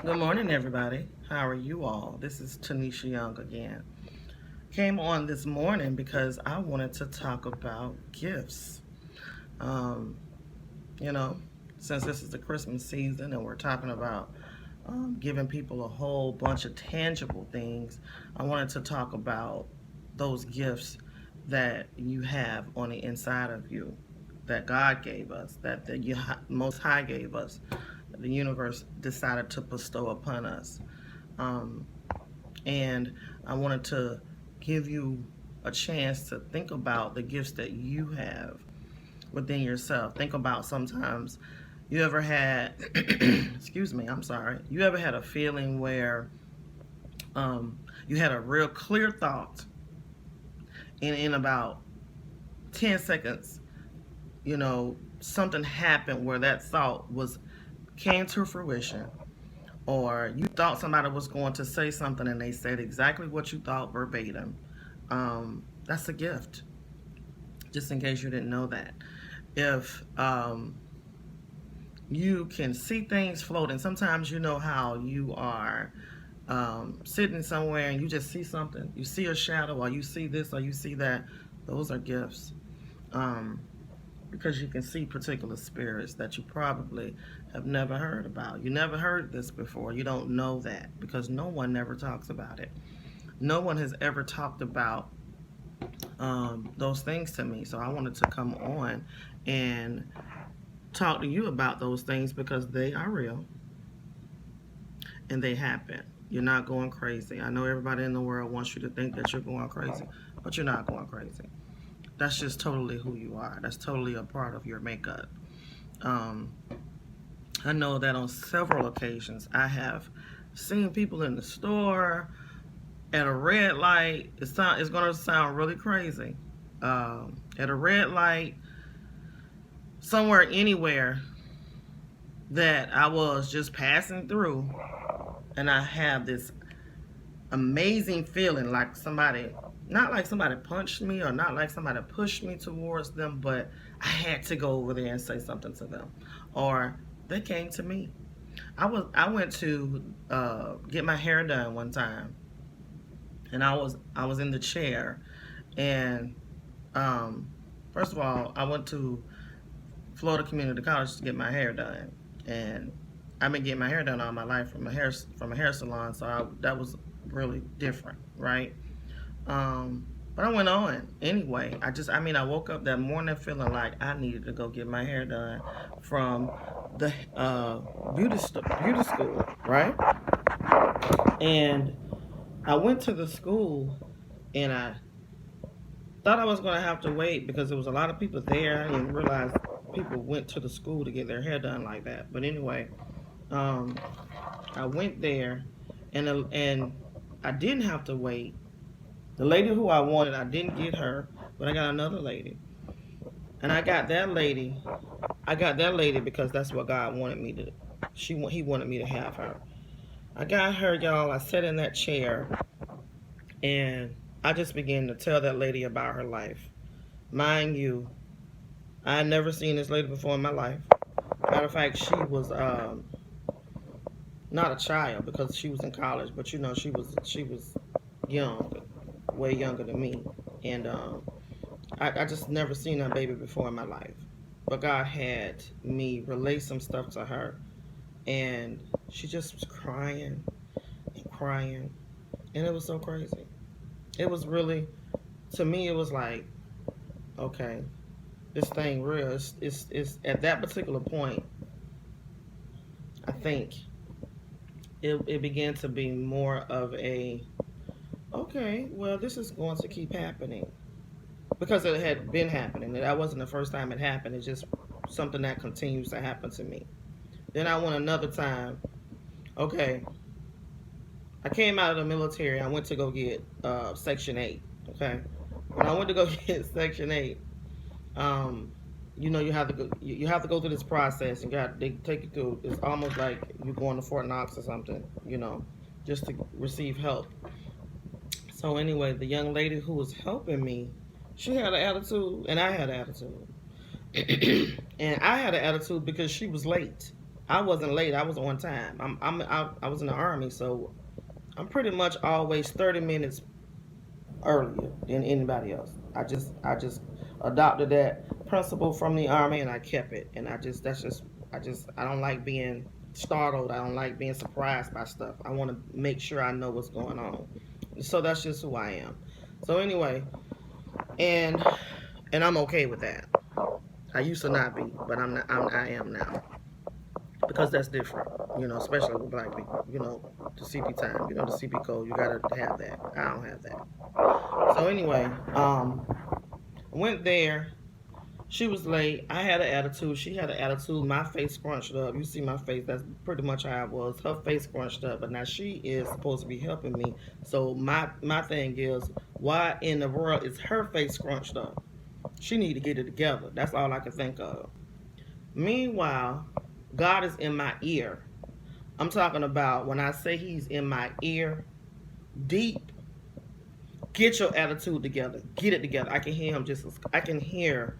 Good morning, everybody. How are you all? This is Tanisha Young again. Came on this morning because I wanted to talk about gifts. Um, you know, since this is the Christmas season and we're talking about giving people a whole bunch of tangible things, I wanted to talk about those gifts that you have on the inside of you, that God gave us, that the Most High gave us, that the universe decided to bestow upon us. Um, and I wanted to give you a chance to think about the gifts that you have within yourself. Think about sometimes you ever had, excuse me, I'm sorry, you ever had a feeling where you had a real clear thought, and in about 10 seconds, something happened where that thought came to fruition, or you thought somebody was going to say something and they said exactly what you thought verbatim. That's a gift, just in case you didn't know that. If you can see things floating, sometimes you know how you are sitting somewhere and you just see something. You see a shadow, or you see this, or you see that. Those are gifts. Um, because you can see particular spirits that you probably have never heard about. You never heard this before. You don't know that because no one never talks about it. No one has ever talked about those things to me. So I wanted to come on and talk to you about those things because they are real and they happen. You're not going crazy. I know everybody in the world wants you to think that you're going crazy, but you're not going crazy. That's just totally who you are. That's totally a part of your makeup. Um, I know that on several occasions I have seen people in the store at a red light. It's going to sound really crazy. At a red light, somewhere, anywhere that I was just passing through, and I have this amazing feeling like somebody, not like somebody punched me or not like somebody pushed me towards them, but I had to go over there and say something to them, or they came to me. I went to get my hair done one time, and I was in the chair, and um, first of all, I went to Florida Community College to get my hair done, and I've been getting my hair done all my life from a hair salon, so that was really different, right? But I went on anyway. I woke up that morning feeling like I needed to go get my hair done from the beauty school, right? And I went to the school, and I thought I was going to have to wait because there was a lot of people there. I didn't realize people went to the school to get their hair done like that. But anyway, um, I went there, and I didn't have to wait. The lady who I wanted, I didn't get her, but I got another lady, and I got that lady. I got that lady because that's what God wanted me to. He wanted me to have her. I got her, y'all. I sat in that chair, and I just began to tell that lady about her life. Mind you, I had never seen this lady before in my life. Matter of fact, she was not a child because she was in college, but she was young, way younger than me, and I just never seen that baby before in my life. But God had me relay some stuff to her, and she just was crying and crying, and it was so crazy. It was really, to me, it was like, okay, this thing real. It's at that particular point, I think it began to be more of a, okay, well, this is going to keep happening because it had been happening. That wasn't the first time it happened. It's just something that continues to happen to me. Then I went another time. Okay, I came out of the military. I went to go get Section 8. Okay, when I went to go get Section 8, um, you have to go. You have to go through this process, and they take you through. It's almost like you're going to Fort Knox or something. Just to receive help. So anyway, the young lady who was helping me, she had an attitude, and I had an attitude. And I had an attitude because she was late. I wasn't late. I was on time. I was in the army, so I'm pretty much always 30 minutes earlier than anybody else. I just adopted that principle from the army and I kept it. And I don't like being startled. I don't like being surprised by stuff. I want to make sure I know what's going on. So that's just who I am. So anyway, and and I'm okay with that. I used to not be, but I am now because that's different. Especially with black people. The CP time. The CP code. You gotta have that. I don't have that. So anyway, went there. She was late. I had an attitude. She had an attitude. My face scrunched up. You see my face. That's pretty much how it was. Her face scrunched up. But now she is supposed to be helping me. So my thing is, why in the world is her face scrunched up? She need to get it together. That's all I can think of. Meanwhile, God is in my ear. I'm talking about when I say He's in my ear, deep. Get your attitude together. Get it together. I can hear Him I can hear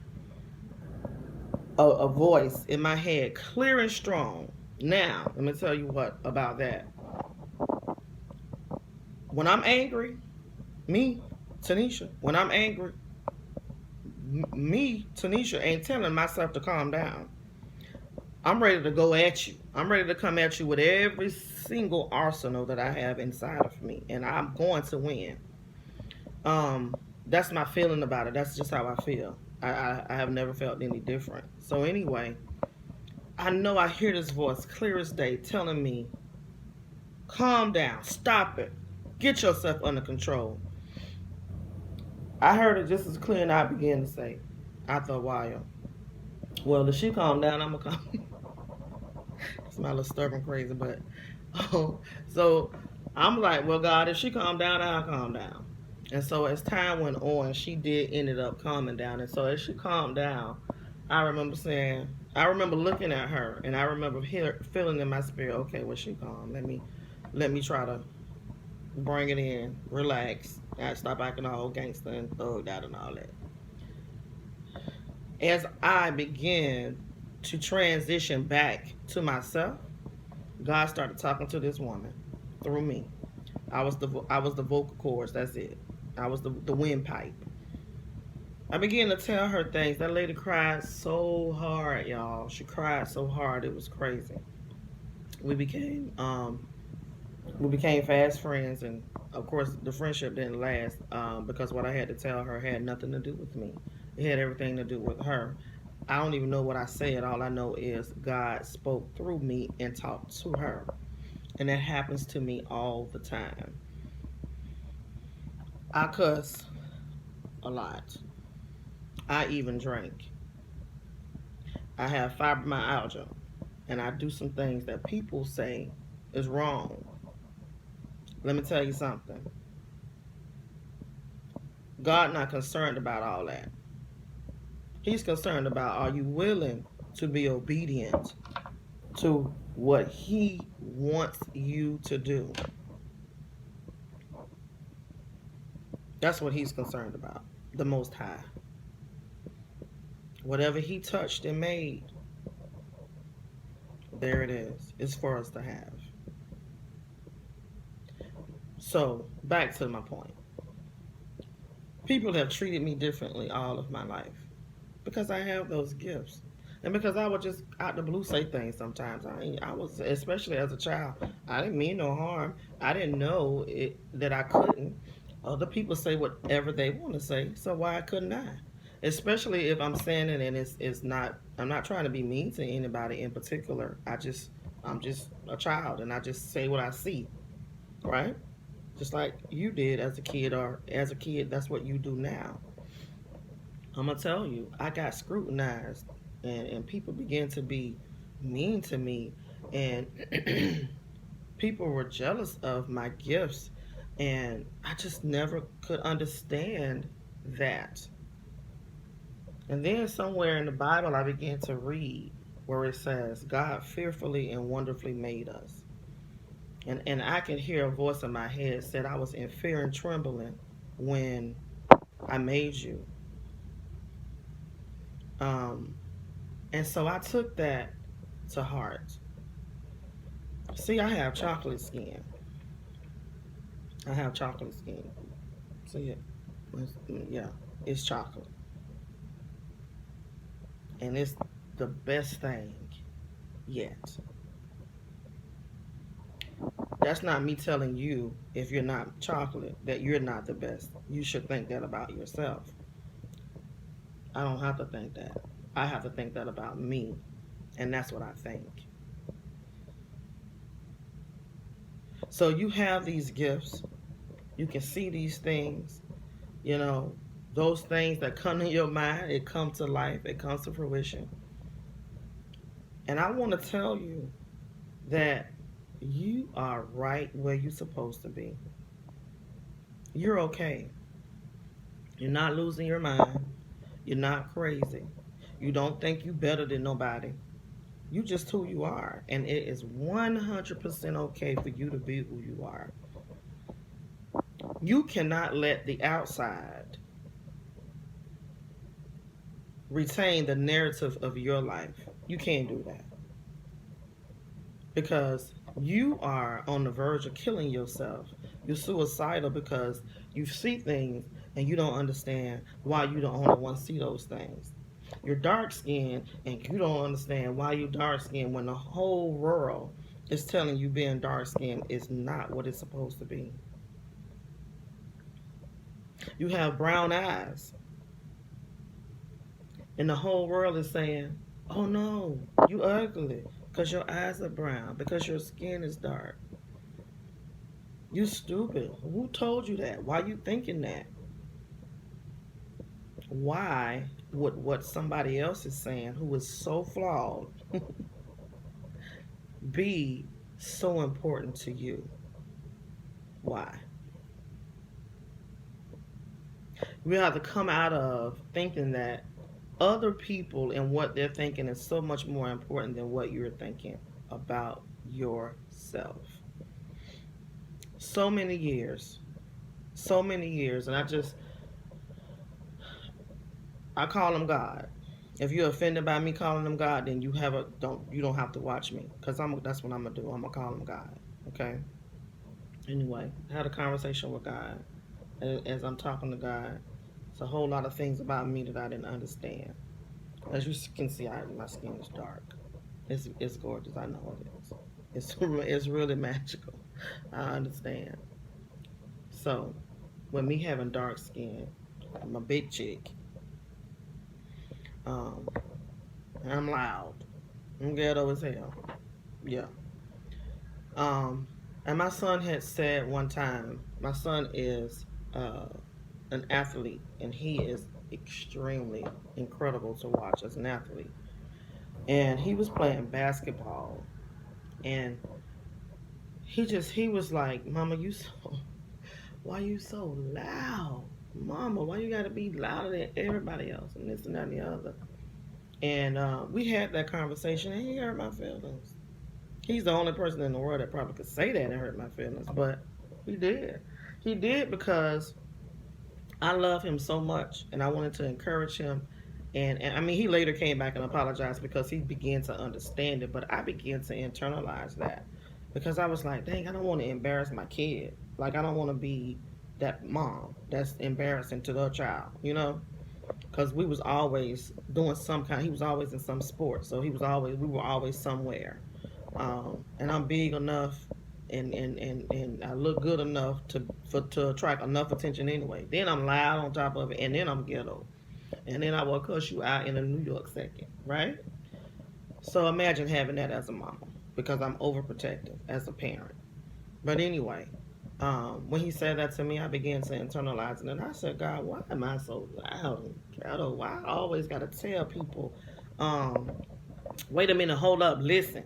a voice in my head, clear and strong. Now, let me tell you what about that. When I'm angry, me, Tanisha, when I'm angry, me, Tanisha, ain't telling myself to calm down. I'm ready to go at you. I'm ready to come at you with every single arsenal that I have inside of me, and I'm going to win. That's my feeling about it. That's just how I feel. I have never felt any different. So anyway, I know I hear this voice clear as day telling me, calm down, stop it, get yourself under control. I heard it just as clear, and I began to say, after a while, well, if she calm down, I'm going to calm. It's my little stubborn crazy, but so I'm like, well, God, if she calm down, I'll calm down. And so as time went on, she did ended up calming down. And so as she calmed down, I remember looking at her, and I remember feeling in my spirit, okay, well, she calm. Let me try to bring it in, relax, and stop acting all gangster and thugged out and all that. As I began to transition back to myself, God started talking to this woman through me. I was the vocal cords. That's it. I was the windpipe. I began to tell her things. That lady cried so hard, y'all. She cried so hard it was crazy. We became fast friends, and of course the friendship didn't last because what I had to tell her had nothing to do with me. It had everything to do with her. I don't even know what I said. All I know is God spoke through me and talked to her, and that happens to me all the time. I cuss a lot. I even drink. I have fibromyalgia, and I do some things that people say is wrong. Let me tell you something. God not concerned about all that. He's concerned about, are you willing to be obedient to what He wants you to do? That's what He's concerned about, the Most High. Whatever He touched and made, there it is. It's for us to have. So, back to my point. People have treated me differently all of my life because I have those gifts. And because I would just out the blue say things sometimes. I was, especially as a child, I didn't mean no harm. I didn't know that I couldn't. Other people say whatever they want to say, so why couldn't I? Especially if I'm saying it and it's not, I'm not trying to be mean to anybody in particular. I'm just a child and I just say what I see, right? Just like you did as a kid, or as a kid, that's what you do now. I'm gonna tell you, I got scrutinized, and people began to be mean to me, and people were jealous of my gifts, and I just never could understand that. And then somewhere in the Bible, I began to read where it says, God fearfully and wonderfully made us. And I could hear a voice in my head said I was in fear and trembling when I made you. Um, and so I took that to heart. See, I have chocolate skin. I have chocolate skin. See it? Yeah, it's chocolate. And it's the best thing yet. That's not me telling you, if you're not chocolate, that you're not the best. You should think that about yourself. I don't have to think that. I have to think that about me. And that's what I think. So you have these gifts. You can see these things. You know, those things that come in your mind, it comes to life, it comes to fruition. And I want to tell you that you are right where you're supposed to be. You're okay. You're not losing your mind. You're not crazy. You don't think you better than nobody. You just who you are. And it is 100% okay for you to be who you are. You cannot let the outside retain the narrative of your life. You can't do that. Because you are on the verge of killing yourself. You're suicidal because you see things and you don't understand why you the only one see those things. You're dark skinned and you don't understand why you're dark skinned when the whole world is telling you being dark skinned is not what it's supposed to be. You have brown eyes and the whole world is saying, oh no, you ugly because your eyes are brown, because your skin is dark. You stupid. Who told you that? Why you thinking that? Why would what somebody else is saying, who is so flawed, be so important to you? Why? We have to come out of thinking that other people and what they're thinking is so much more important than what you're thinking about yourself. So many years, and I call him God. If you're offended by me calling him God, then you don't have to watch me, because that's what I'm gonna do. I'm gonna call him God. Okay. Anyway, I had a conversation with God. As I'm talking to God, it's a whole lot of things about me that I didn't understand. As you can see, my skin is dark. It's gorgeous. I know it is. It's really magical. I understand. So, with me having dark skin, I'm a big chick. Um, I'm loud. I'm ghetto as hell. Yeah. Um, and my son had said one time, my son is an athlete, and he is extremely incredible to watch as an athlete. And he was playing basketball, and he was like, "Mama, why you so loud? Mama, why you gotta be louder than everybody else?" And this and that and the other. And we had that conversation, and he hurt my feelings. He's the only person in the world that probably could say that and hurt my feelings, but he did. He did because I love him so much, and I wanted to encourage him. And I mean, he later came back and apologized because he began to understand it, but I began to internalize that because I was like, dang, I don't want to embarrass my kid. Like, I don't want to be that mom that's embarrassing to their child, you know? Because we was always doing he was always in some sport, so we were always somewhere. And I'm big enough and I look good enough to attract enough attention anyway. Then I'm loud on top of it, and then I'm ghetto. And then I will cuss you out in a New York second, right? So imagine having that as a mama, because I'm overprotective as a parent. But anyway, when he said that to me, I began to internalize it, and I said, God, why am I so loud and ghetto? Why I always got to tell people, wait a minute, hold up, listen.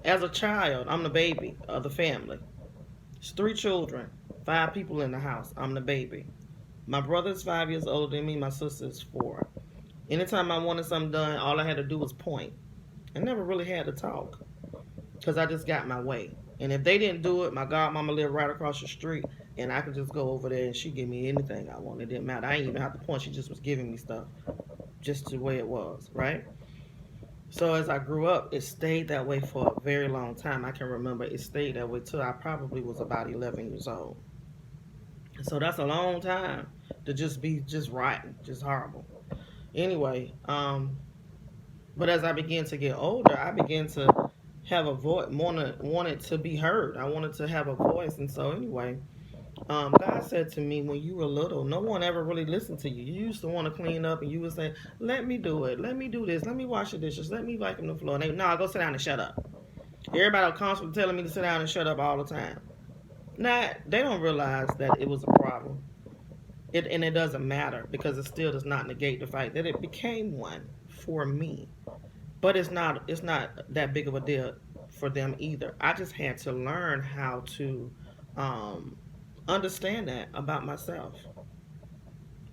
As a child, I'm the baby of the family. It's 3 children, 5 people in the house. I'm the baby. My brother's 5 years older than me. My sister's 4. Anytime I wanted something done, all I had to do was point. I never really had to talk because I just got my way. And if they didn't do it, my godmama lived right across the street, and I could just go over there and she give me anything I wanted. It didn't matter. I didn't even have to point. She just was giving me stuff just the way it was, right? So as I grew up, it stayed that way for a very long time. I can remember it stayed that way till I probably was about 11 years old. So that's a long time to just be just rotten, just horrible. Anyway, but as I began to get older, I began to have a voice, wanted to be heard. I wanted to have a voice, and so anyway, God said to me when you were little, no one ever really listened to you. You used to want to clean up, and you would say, "Let me do it. Let me do this. Let me wash the dishes. Let me vacuum the floor." And they, no, go sit down and shut up. Everybody was constantly telling me to sit down and shut up all the time. Now they don't realize that it was a problem. And it doesn't matter because it still does not negate the fact that it became one for me. But it's not that big of a deal for them either. I just had to learn how to um, understand that about myself.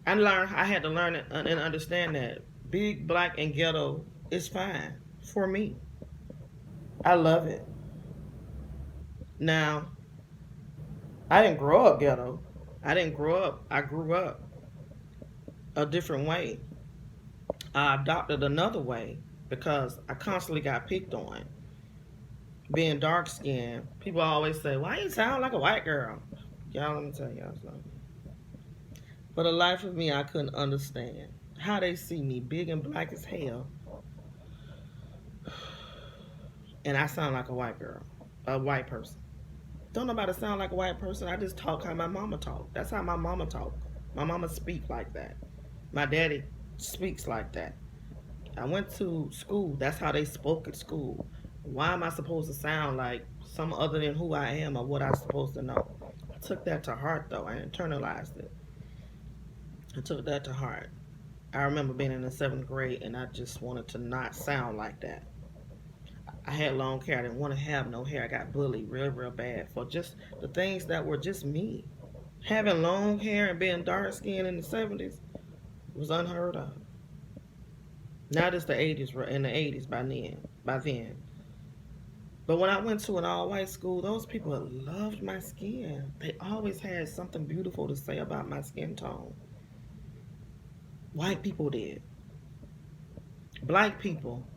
I had to learn it and understand that big, black, and ghetto is fine for me. I love it. Now, I didn't grow up ghetto. I grew up a different way. I adopted another way because I constantly got picked on. Being dark skinned, people always say, "Why you sound like a white girl?" Y'all, let me tell y'all something. For the life of me, I couldn't understand how they see me big and black as hell, and I sound like a white girl, a white person. Don't nobody sound like a white person. I just talk how my mama talk. That's how my mama talk. My mama speak like that. My daddy speaks like that. I went to school. That's how they spoke at school. Why am I supposed to sound like some other than who I am or what I'm supposed to know? I took that to heart though. I internalized it. I took that to heart. I remember being in the seventh grade and I just wanted to not sound like that. I had long hair. I didn't want to have no hair. I got bullied real, real bad for just the things that were just me. Having long hair and being dark skinned in the 70s was unheard of. Now it's the 80s, in the 80s by then. By then. But when I went to an all white school, those people loved my skin. They always had something beautiful to say about my skin tone. White people did. Black people,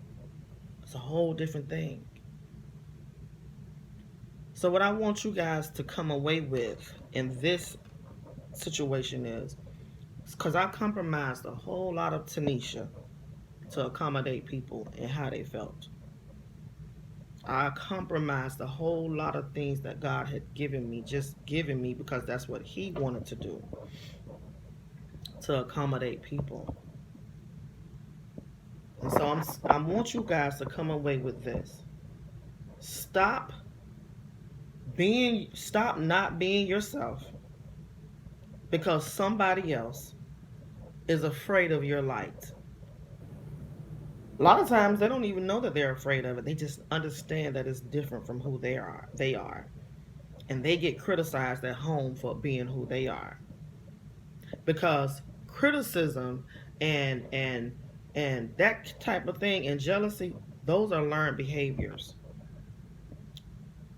it's a whole different thing. So, what I want you guys to come away with in this situation is because I compromised a whole lot of Tanisha to accommodate people and how they felt. I compromised a whole lot of things that God had given me, just given me because that's what He wanted to do to accommodate people. And so I want you guys to come away with this. Stop not being yourself because somebody else is afraid of your light. A lot of times they don't even know that they're afraid of it. They just understand that it's different from who they are. And they get criticized at home for being who they are. Because criticism and that type of thing and jealousy, those are learned behaviors.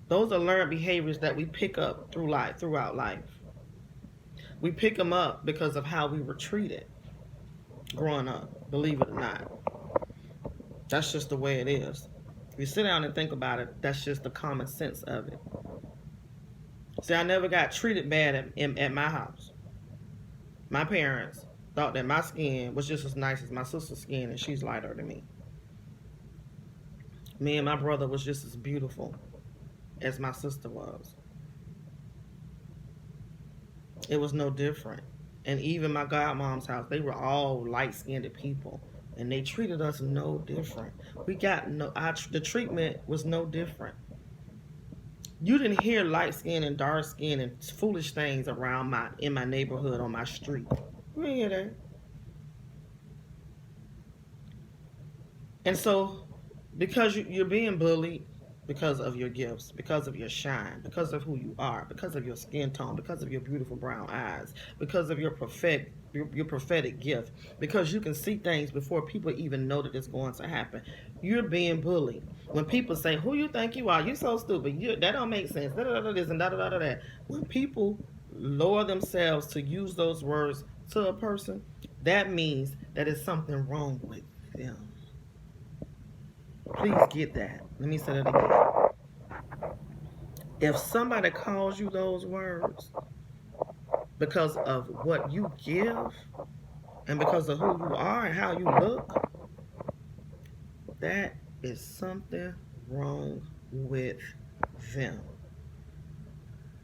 Those are learned behaviors that we pick up throughout life. We pick them up because of how we were treated growing up, believe it or not. That's just the way it is. If you sit down and think about it, that's just the common sense of it. See, I never got treated bad at my house. My parents thought that my skin was just as nice as my sister's skin, and she's lighter than me. Me and my brother was just as beautiful as my sister was. It was no different. And even my godmom's house, they were all light-skinned people, and they treated us no different. The treatment was no different. You didn't hear light skin and dark skin and foolish things in my neighborhood on my street. You didn't hear that. And so, because you're being bullied because of your gifts, because of your shine, because of who you are, because of your skin tone, because of your beautiful brown eyes, because of your prophetic gift, because you can see things before people even know that it's going to happen. You're being bullied. When people say, "Who you think you are? You so stupid. That don't make sense." Da da da this and da da da da that. When people lower themselves to use those words to a person, that means that it's something wrong with them. Please get that. Let me say that again. If somebody calls you those words because of what you give and because of who you are and how you look, that is something wrong with them.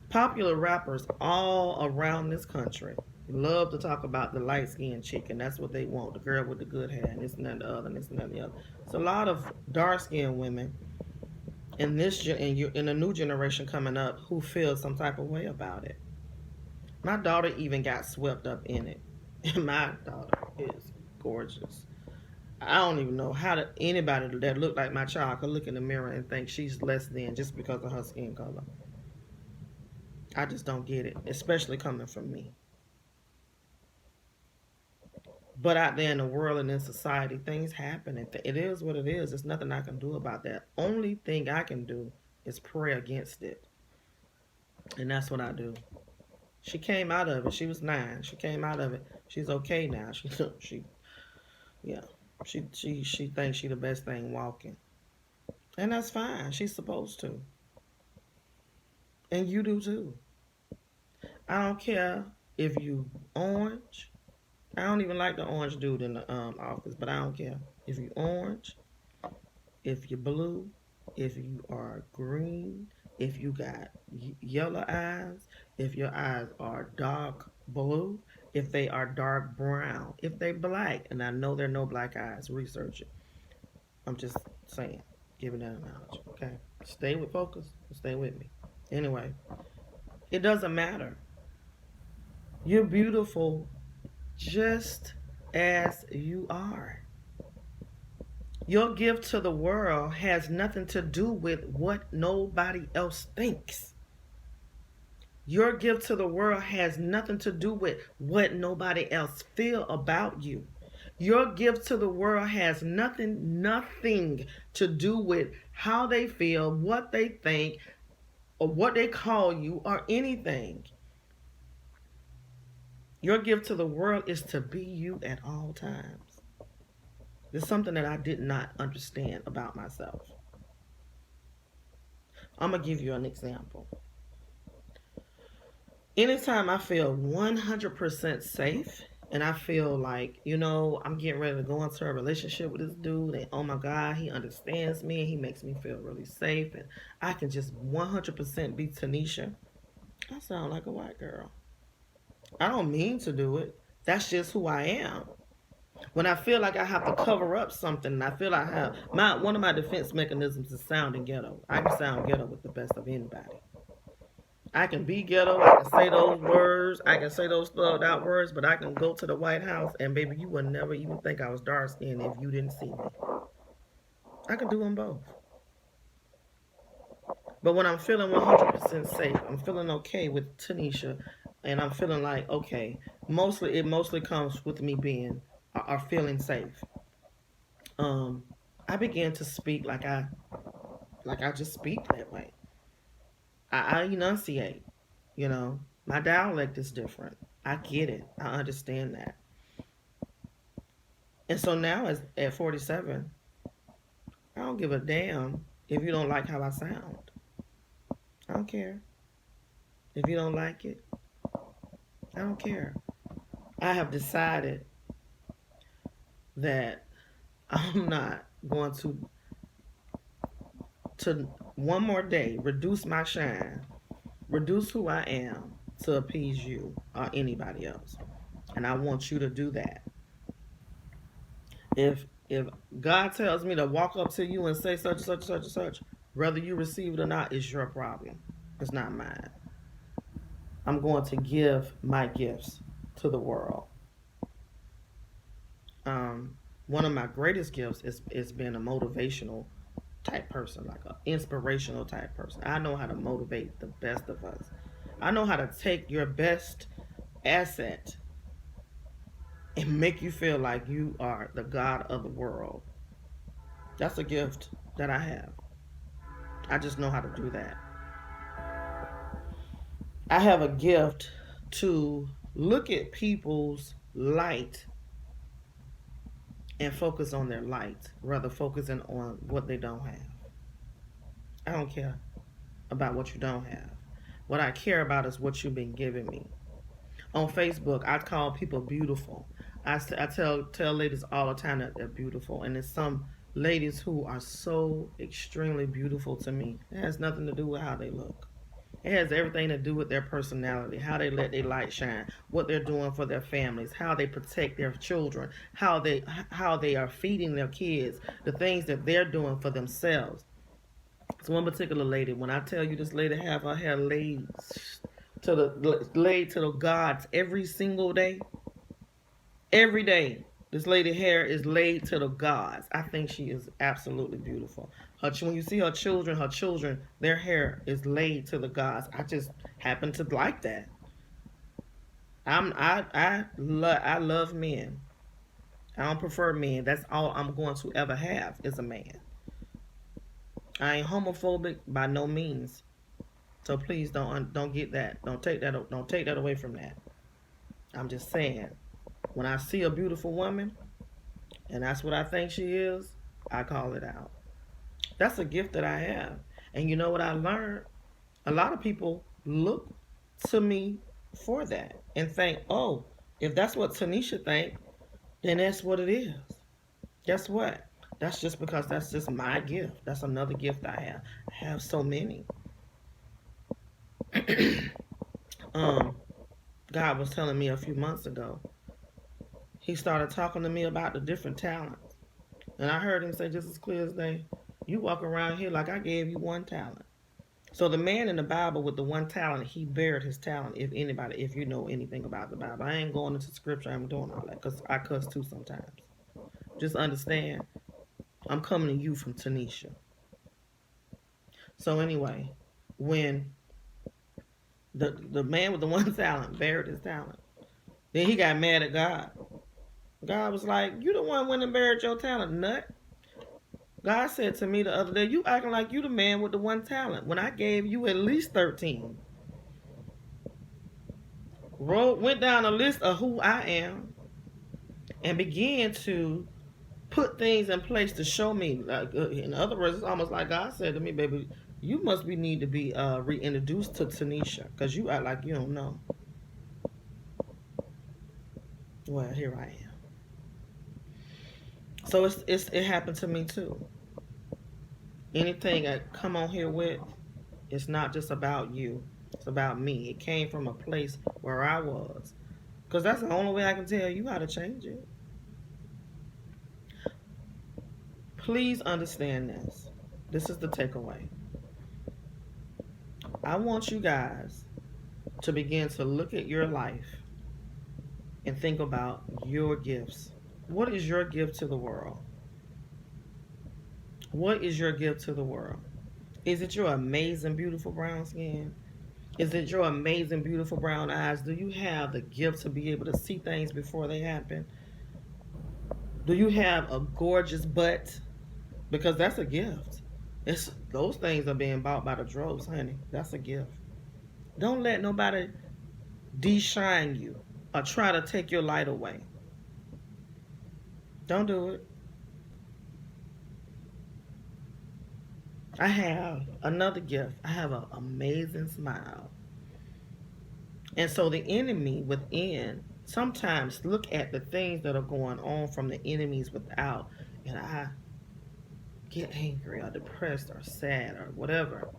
Popular rappers all around this country love to talk about the light skinned chick, and that's what they want, the girl with the good hair, and this and that, the other, and this and that, the other. So a lot of dark skinned women in in the new generation coming up who feel some type of way about it. My daughter even got swept up in it, and my daughter is gorgeous. I don't even know how anybody that look like my child could look in the mirror and think she's less than just because of her skin color. I just don't get it, especially coming from me. But out there in the world and in society, things happen. And it is what it is. There's nothing I can do about that. Only thing I can do is pray against it. And that's what I do. She came out of it. She was 9. She came out of it. She's okay now. Yeah. She thinks she the best thing walking. And that's fine. She's supposed to. And you do too. I don't care if you orange. I don't even like the orange dude in the office, but I don't care. If you orange, if you're blue, if you are green, if you got yellow eyes, if your eyes are dark blue, if they are dark brown, if they black, and I know there are no black eyes, research it. I'm just saying, giving that knowledge. Okay, stay with focus. Stay with me. Anyway, it doesn't matter. You're beautiful just as you are. Your gift to the world has nothing to do with what nobody else thinks. Your gift to the world has nothing to do with what nobody else feel about you. Your gift to the world has nothing to do with how they feel, what they think, or what they call you, or anything. Your gift to the world is to be you at all times. It's something that I did not understand about myself. I'm going to give you an example. Anytime I feel 100% safe and I feel like, I'm getting ready to go into a relationship with this dude and oh my God, he understands me and he makes me feel really safe and I can just 100% be Tanisha, I sound like a white girl. I don't mean to do it. That's just who I am. When I feel like I have to cover up something, and I feel I have one of my defense mechanisms is sounding ghetto. I can sound ghetto with the best of anybody. I can be ghetto. I can say those words. I can say those thugged out words, but I can go to the White House and baby, you would never even think I was dark skinned if you didn't see me. I can do them both. But when I'm feeling 100% safe, I'm feeling okay with Tanisha, and I'm feeling like okay, it mostly comes with me being or feeling safe. I began to speak like I just speak that way. I enunciate. My dialect is different. I get it. I understand that. And so now, at 47, I don't give a damn if you don't like how I sound. I don't care. If you don't like it, I don't care. I have decided that I'm not going to one more day reduce my shine, reduce who I am to appease you or anybody else. And I want you to do that. If God tells me to walk up to you and say such, such, such, such, whether you receive it or not is your problem. It's not mine. I'm going to give my gifts to the world. One of my greatest gifts is being a motivational type person, like an inspirational type person. I know how to motivate the best of us. I know how to take your best asset and make you feel like you are the God of the world. That's a gift that I have. I just know how to do that. I have a gift to look at people's light and focus on their light, rather focusing on what they don't have. I don't care about what you don't have. What I care about is what you've been giving me. On Facebook, I call people beautiful. I tell ladies all the time that they're beautiful, and there's some ladies who are so extremely beautiful to me. It has nothing to do with how they look. It has everything to do with their personality, how they let their light shine, what they're doing for their families, how they protect their children, how they are feeding their kids, the things that they're doing for themselves. So one particular lady, when I tell you this lady have her hair laid to the gods every single day, every day, this lady hair is laid to the gods. I think she is absolutely beautiful. When you see her children, their hair is laid to the gods. I just happen to like that. I love men. I don't prefer men. That's all I'm going to ever have is a man. I ain't homophobic by no means. So please don't get that. Don't take that away from that. I'm just saying, when I see a beautiful woman, and that's what I think she is, I call it out. That's a gift that I have. And you know what I learned? A lot of people look to me for that and think, oh, if that's what Tanisha think, then that's what it is. Guess what? That's just because that's just my gift. That's another gift I have. I have so many. God was telling me a few months ago, he started talking to me about the different talents. And I heard him say just as clear as day, you walk around here like I gave you one talent. So the man in the Bible with the one talent, he buried his talent. If you know anything about the Bible. I ain't going into scripture, I'm doing all that because I cuss too sometimes. Just understand, I'm coming to you from Tanisha. So anyway, when the man with the one talent buried his talent, then he got mad at God. God was like, you the one went and buried your talent, nut. God said to me the other day, you acting like you the man with the one talent when I gave you at least 13. Went down a list of who I am and began to put things in place to show me. In other words, it's almost like God said to me, baby, you must need to be reintroduced to Tanisha because you act like you don't know. Well, here I am. So it happened to me too. Anything I come on here with, it's not just about you. It's about me. It came from a place where I was. Because that's the only way I can tell you how to change it. Please understand this. This is the takeaway. I want you guys to begin to look at your life and think about your gifts. What is your gift to the world? What is your gift to the world? Is it your amazing, beautiful brown skin? Is it your amazing, beautiful brown eyes? Do you have the gift to be able to see things before they happen? Do you have a gorgeous butt? Because that's a gift. Those things are being bought by the droves, honey. That's a gift. Don't let nobody de-shine you or try to take your light away. Don't do it. I have another gift. I have an amazing smile. And so the enemy within sometimes look at the things that are going on from the enemies without, and I get angry or depressed or sad or whatever,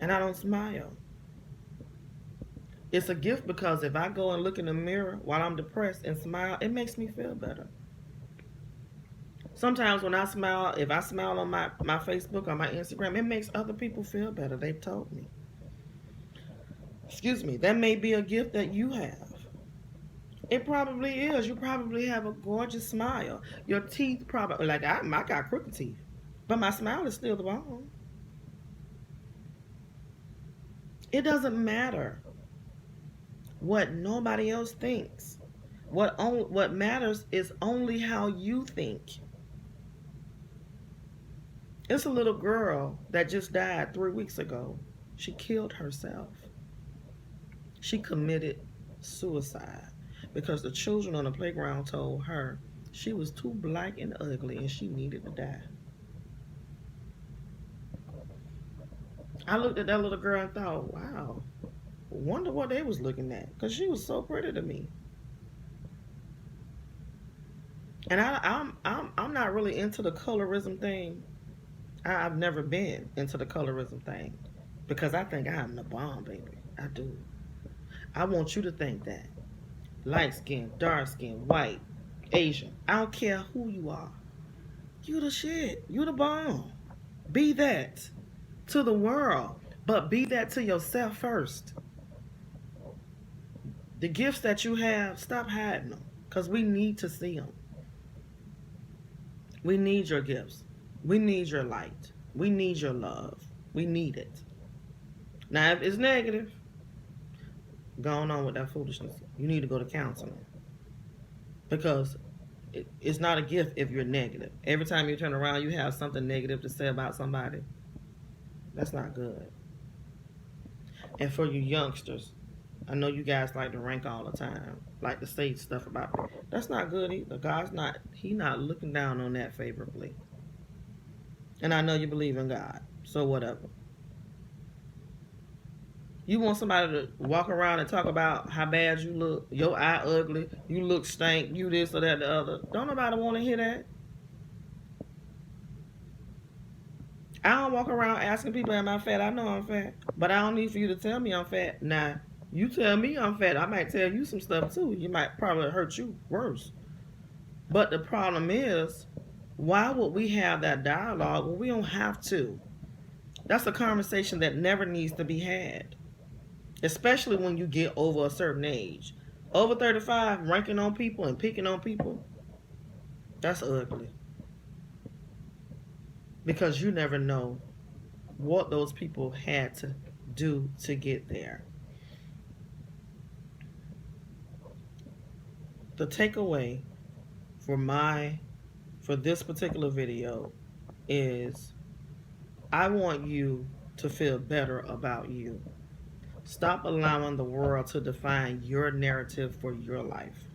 and I don't smile. It's a gift because if I go and look in the mirror while I'm depressed and smile, it makes me feel better. Sometimes when I smile, if I smile on my Facebook or my Instagram, it makes other people feel better. They've told me. Excuse me, that may be a gift that you have. It probably is. You probably have a gorgeous smile. Your teeth probably, like I got crooked teeth, but my smile is still the bomb. It doesn't matter what nobody else thinks. What matters is only how you think. It's a little girl that just died 3 weeks ago. She killed herself. She committed suicide because the children on the playground told her, She was too black and ugly and she needed to die. I looked at that little girl and thought, wow, wonder what they was looking at. Because she was so pretty to me. And I'm not really into the colorism thing. I've never been into the colorism thing. Because I think I'm the bomb, baby. I do. I want you to think that. Light skin, dark skin, white, Asian. I don't care who you are. You the shit. You the bomb. Be that to the world. But be that to yourself first. The gifts that you have, stop hiding them. Because we need to see them. We need your gifts. We need your light. We need your love. We need it. Now, if it's negative, going on with that foolishness, you need to go to counseling. Because it's not a gift if you're negative. Every time you turn around, you have something negative to say about somebody. That's not good. And for you youngsters, I know you guys like to rank all the time, like to say stuff about me. That's not good either. He's not looking down on that favorably. And I know you believe in God, so whatever. You want somebody to walk around and talk about how bad you look, your eye ugly, you look stank, you this or that, the other. Don't nobody want to hear that. I don't walk around asking people, am I fat? I know I'm fat. But I don't need for you to tell me I'm fat. Now, you tell me I'm fat, I might tell you some stuff too. You might probably hurt you worse. But the problem is, why would we have that dialogue when we don't have to? That's a conversation that never needs to be had. Especially when you get over a certain age. Over 35, ranking on people and picking on people, that's ugly. Because you never know what those people had to do to get there. The takeaway for this particular video is I want you to feel better about you. Stop allowing the world to define your narrative for your life.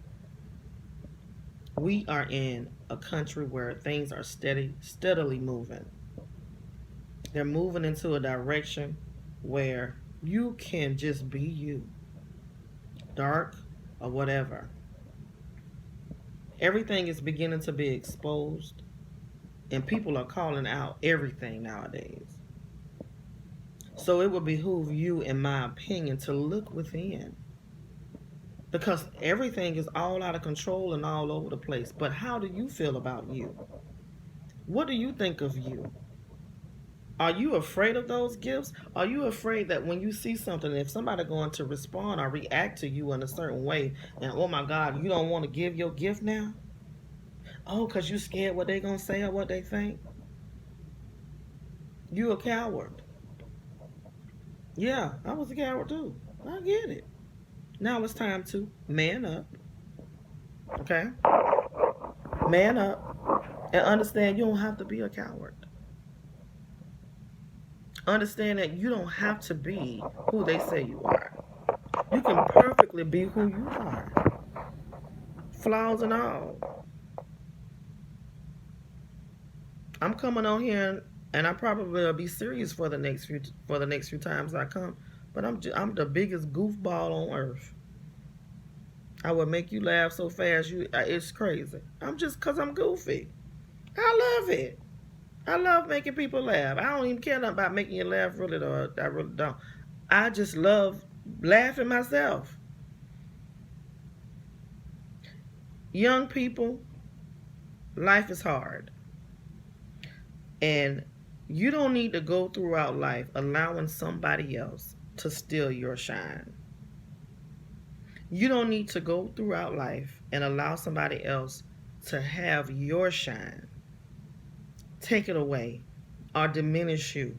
We are in a country where things are steadily moving. They're moving into a direction where you can just be you, dark or whatever. Everything is beginning to be exposed, and people are calling out everything nowadays. So it would behoove you, in my opinion, to look within. Because everything is all out of control and all over the place. But how do you feel about you? What do you think of you? Are you afraid of those gifts? Are you afraid that when you see something, if somebody going to respond or react to you in a certain way, and oh my God, you don't want to give your gift now? Oh, because you scared what they going to say or what they think? You a coward. Yeah, I was a coward too. I get it. Now it's time to man up. Okay? Man up and understand you don't have to be a coward. Understand that you don't have to be who they say you are. You can perfectly be who you are. Flaws and all. I'm coming on here and I probably will be serious for the next few times I come. But I'm the biggest goofball on earth. I would make you laugh so fast, it's crazy. Cause I'm goofy. I love it. I love making people laugh. I don't even care nothing about making you laugh, really, though. I really don't. I just love laughing myself. Young people, life is hard. And you don't need to go throughout life allowing somebody else to steal your shine. You don't need to go throughout life and allow somebody else to have your shine, take it away, or diminish you.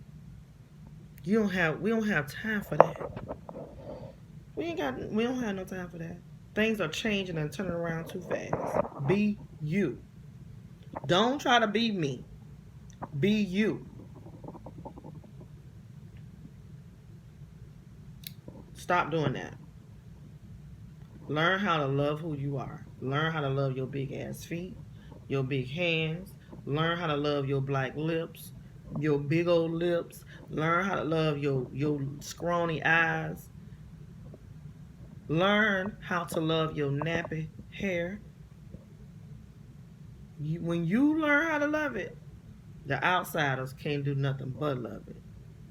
We don't have time for that. We don't have no time for that. Things are changing and turning around too fast. Be you. Don't try to be me. Be you. Stop doing that. Learn how to love who you are. Learn how to love your big ass feet. your big hands. Learn how to love your black lips, your big old lips. Learn how to love your scrawny eyes. Learn how to love your nappy hair. When you learn how to love it, the outsiders can't do nothing but love it.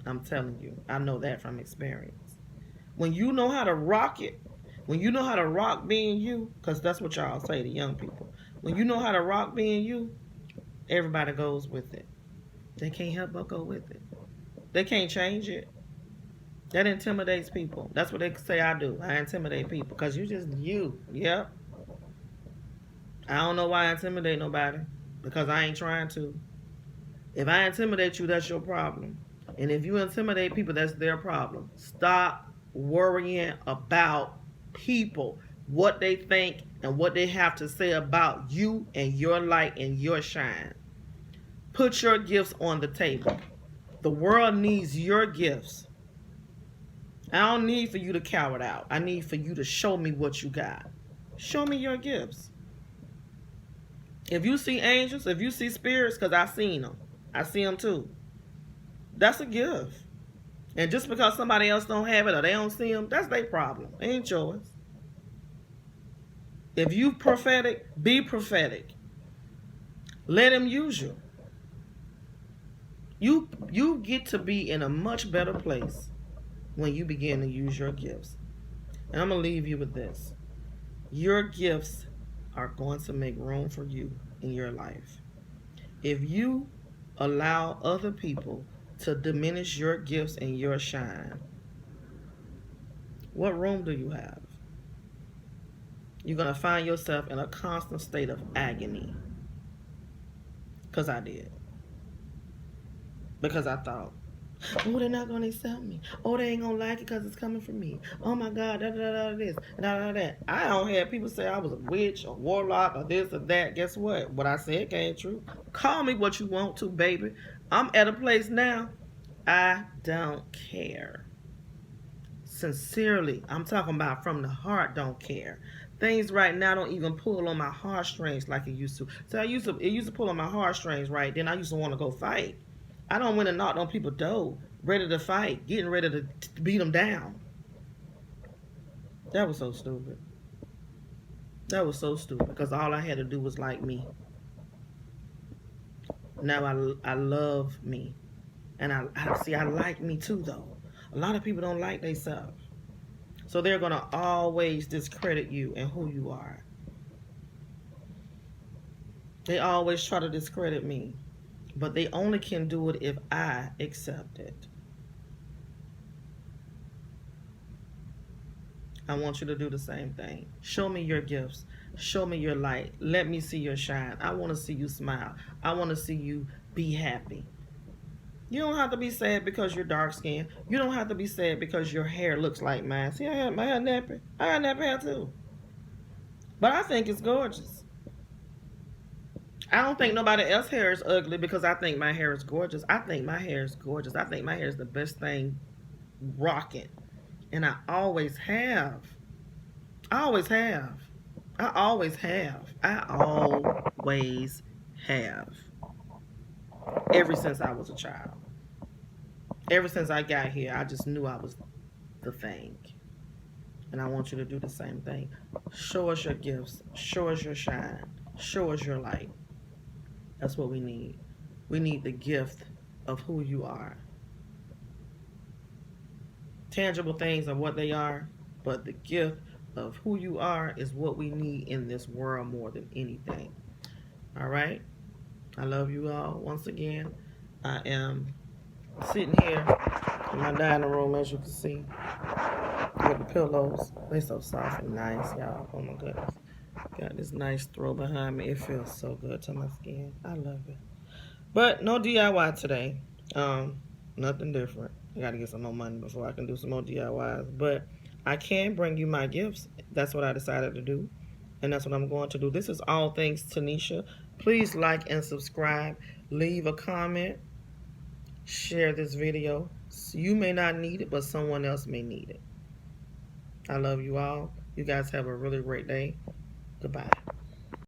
I'm telling you. I know that from experience. When you know how to rock it, when you know how to rock being you, because that's what y'all say to young people. When you know how to rock being you, everybody goes with it. They can't help but go with it. They can't change it. That intimidates people. That's what they say I do. I intimidate people because you just you. Yep. I don't know why I intimidate nobody because I ain't trying to. If I intimidate you, that's your problem. And if you intimidate people, that's their problem. Stop worrying about people, what they think and what they have to say about you and your light and your shine. Put your gifts on the table. The world needs your gifts. I don't need for you to cower out. I need for you to show me what you got. Show me your gifts. If you see angels, if you see spirits, because I seen them. I see them too. That's a gift. And just because somebody else don't have it or they don't see them, that's their problem. It ain't yours. If you prophetic, be prophetic. Let him use you. You get to be in a much better place when you begin to use your gifts. And I'm going to leave you with this. Your gifts are going to make room for you in your life. If you allow other people to diminish your gifts and your shine, what room do you have? You're going to find yourself in a constant state of agony. Because I did. Because I thought, oh, they're not going to accept me. Oh, they ain't going to like it because it's coming from me. Oh, my God, this, that. I don't have people say I was a witch, a warlock, or this or that. Guess what? What I said came true. Call me what you want to, baby. I'm at a place now, I don't care. Sincerely, I'm talking about from the heart, don't care. Things right now don't even pull on my heartstrings like it used to. So it used to pull on my heartstrings, right? Then I used to want to go fight. I don't want to knock on people's door, ready to fight, getting ready to beat them down. That was so stupid. That was so stupid because all I had to do was like me. Now I love me. And I like me too, though. A lot of people don't like themselves. So they're going to always discredit you and who you are. They always try to discredit me. But they only can do it if I accept it. I want you to do the same thing. Show me your gifts. Show me your light. Let me see your shine. I want to see you smile. I want to see you be happy. You don't have to be sad because you're dark skinned. You don't have to be sad because your hair looks like mine. See, I have my hair nappy. I got nappy hair too. But I think it's gorgeous. I don't think nobody else's hair is ugly because I think my hair is gorgeous. I think my hair is gorgeous. I think my hair is the best thing rocking. And I always have. I always have. I always have. I always have. Ever since I was a child. Ever since I got here, I just knew I was the thing. And I want you to do the same thing. Show us your gifts. Show us your shine. Show us your light. That's what we need. We need the gift of who you are. Tangible things are what they are, but the gift of who you are is what we need in this world more than anything. All right? I love you all. Once again, I am sitting here in my dining room, as you can see, with the pillows. They're so soft and nice, y'all. Oh, my goodness. Got this nice throw behind me. It feels so good to my skin. I love it. But no DIY today. Nothing different. I got to get some more money before I can do some more DIYs. But I can bring you my gifts. That's what I decided to do. And that's what I'm going to do. This is All Things Tanisha. Please like and subscribe. Leave a comment. Share this video. You may not need it, but someone else may need it. I love you all. You guys have a really great day. Goodbye.